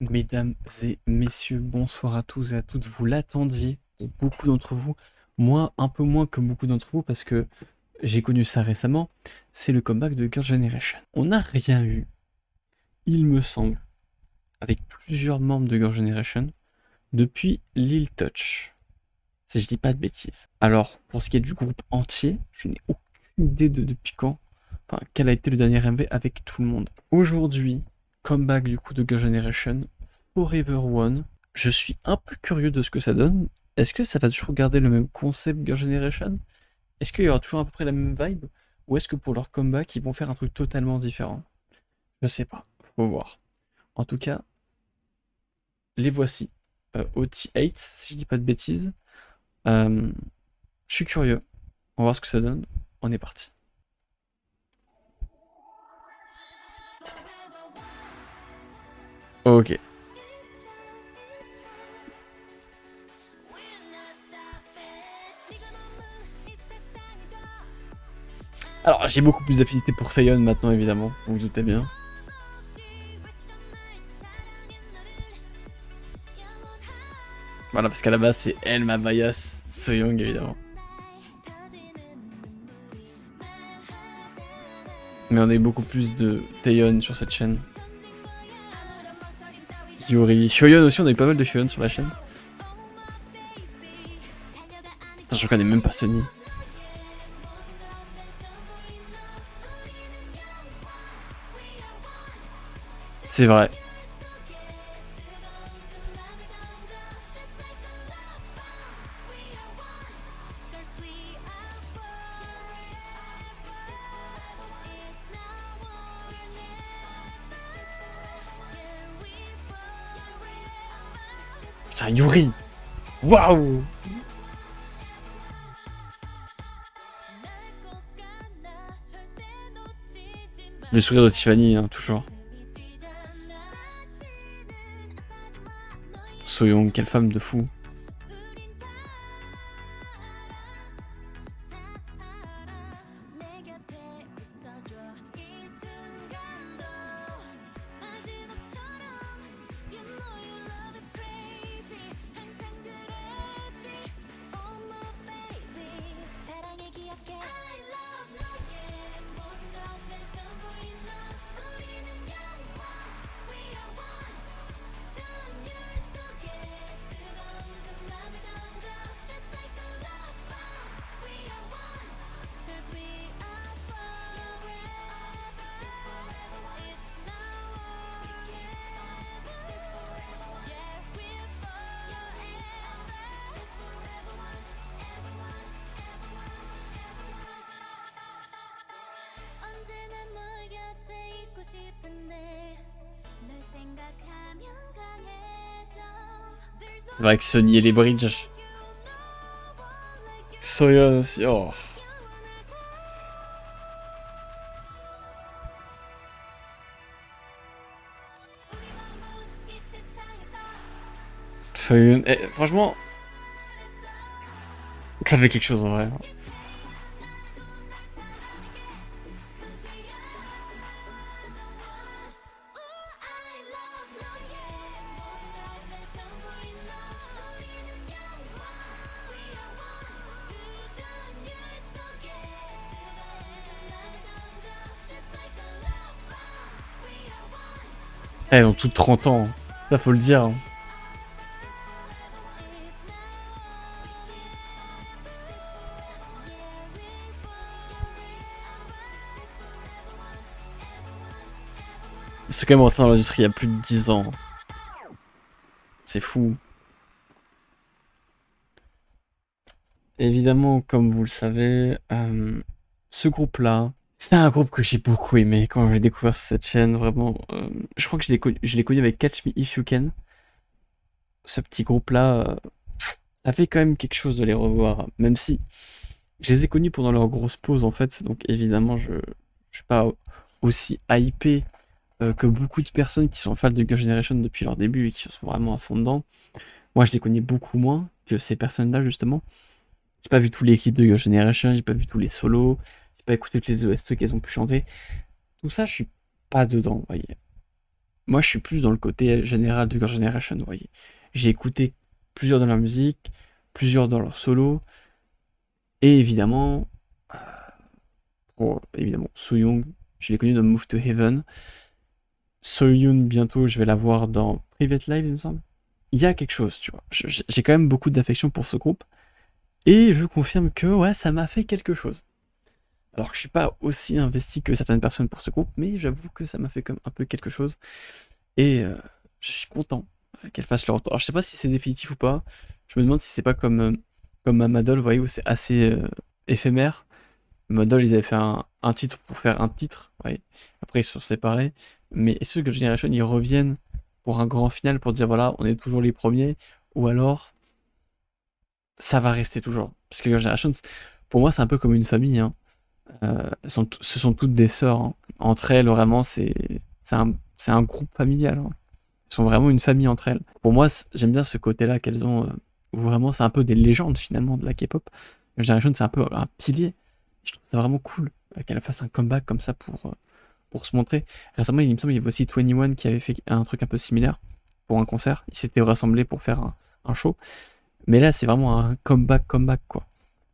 Mesdames et messieurs, bonsoir à tous et à toutes. Vous l'attendiez, pour beaucoup d'entre vous, moi un peu moins que beaucoup d'entre vous parce que j'ai connu ça récemment. C'est le comeback de Girl Generation. On n'a rien eu, il me semble, avec plusieurs membres de Girl Generation depuis Lil Touch, si je dis pas de bêtises. Alors, pour ce qui est du groupe entier, je n'ai aucune idée de depuis quand, enfin, quel a été le dernier MV avec tout le monde. Aujourd'hui, comeback du coup de Girl Generation, Forever One. Je suis un peu curieux de ce que ça donne. Est-ce que ça va toujours garder le même concept Girl Generation? Est-ce qu'il y aura toujours à peu près la même vibe? Ou est-ce que pour leur comeback, ils vont faire un truc totalement différent? Je sais pas, faut voir. En tout cas, les voici. OT8, si je dis pas de bêtises. Euh, je suis curieux. On va voir ce que ça donne. On est parti. Ok. Alors, j'ai beaucoup plus d'affinité pour Taeyeon maintenant, évidemment. Vous vous doutez bien. Voilà, parce qu'à la base, c'est elle ma bias. Soyoung, évidemment. Mais on a eu beaucoup plus de Taeyeon sur cette chaîne. Yuri. Hyoyeon aussi, on a eu pas mal de Hyoyeon sur la chaîne. Attends, je reconnais même pas Sunny. C'est vrai. Putain, Yuri. Waouh. Le sourire de Tiffany, hein, toujours. Soyoung, quelle femme de fou. C'est vrai que Sunny et les bridges. Soyeon aussi, oh. Soyeon, franchement, ça fait quelque chose en vrai. Elles ont toutes 30 ans, hein. Ça faut le dire, hein. Ils sont quand même rentrés dans l'industrie il y a plus de 10 ans. C'est fou. Évidemment, comme vous le savez, ce groupe-là, c'est un groupe que j'ai beaucoup aimé quand j'ai découvert sur cette chaîne. Vraiment, je crois que je l'ai connu avec Catch Me If You Can. Ce petit groupe-là, ça fait quand même quelque chose de les revoir. Même si je les ai connus pendant leur grosse pause, en fait. Donc évidemment, je suis pas aussi hypé que beaucoup de personnes qui sont fans de Girl Generation depuis leur début et qui sont vraiment à fond dedans. Moi, je les connais beaucoup moins que ces personnes-là, justement. J'ai pas vu tous les clips de Girl Generation, j'ai pas vu tous les solos, j'ai pas écouté toutes les OST qu'elles ont pu chanter. Tout ça, je suis pas dedans, vous voyez. moi, je suis plus dans le côté général de Girl Generation, vous voyez. J'ai écouté plusieurs dans leur musique, plusieurs dans leur solo, et évidemment, pour évidemment Soyoung, je l'ai connu dans Move to Heaven. Soyoung, bientôt, je vais la voir dans Private Live, il me semble. Il y a quelque chose, tu vois. J'ai quand même beaucoup d'affection pour ce groupe, et je confirme que ouais, ça m'a fait quelque chose. Alors que je suis pas aussi investi que certaines personnes pour ce groupe, mais j'avoue que ça m'a fait comme un peu quelque chose. Et je suis content qu'elle fasse le retour. Alors je sais pas si c'est définitif ou pas. Je me demande si c'est pas comme Madol, vous voyez, où c'est assez éphémère. Madol, ils avaient fait un titre pour faire un titre, ouais. Après ils se sont séparés. Mais est-ce que Generation ils reviennent pour un grand final pour dire voilà, on est toujours les premiers, ou alors ça va rester toujours. Parce que Generation, pour moi, c'est un peu comme une famille, hein. Ce sont toutes des sœurs, hein. Entre elles, vraiment, c'est un groupe familial, hein. Elles sont vraiment une famille entre elles. Pour moi, j'aime bien ce côté-là qu'elles ont, où vraiment c'est un peu des légendes finalement de la K-pop. Generation, c'est un peu un pilier. Je trouve ça vraiment cool qu'elle fasse un comeback comme ça pour se montrer. Récemment, il me semble qu'il y avait aussi 21 qui avait fait un truc un peu similaire pour un concert. Ils s'étaient rassemblés pour faire un show. Mais là, c'est vraiment un comeback, quoi.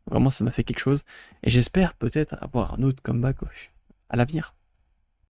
Vraiment, ça m'a fait quelque chose. Et j'espère peut-être avoir un autre comeback à l'avenir.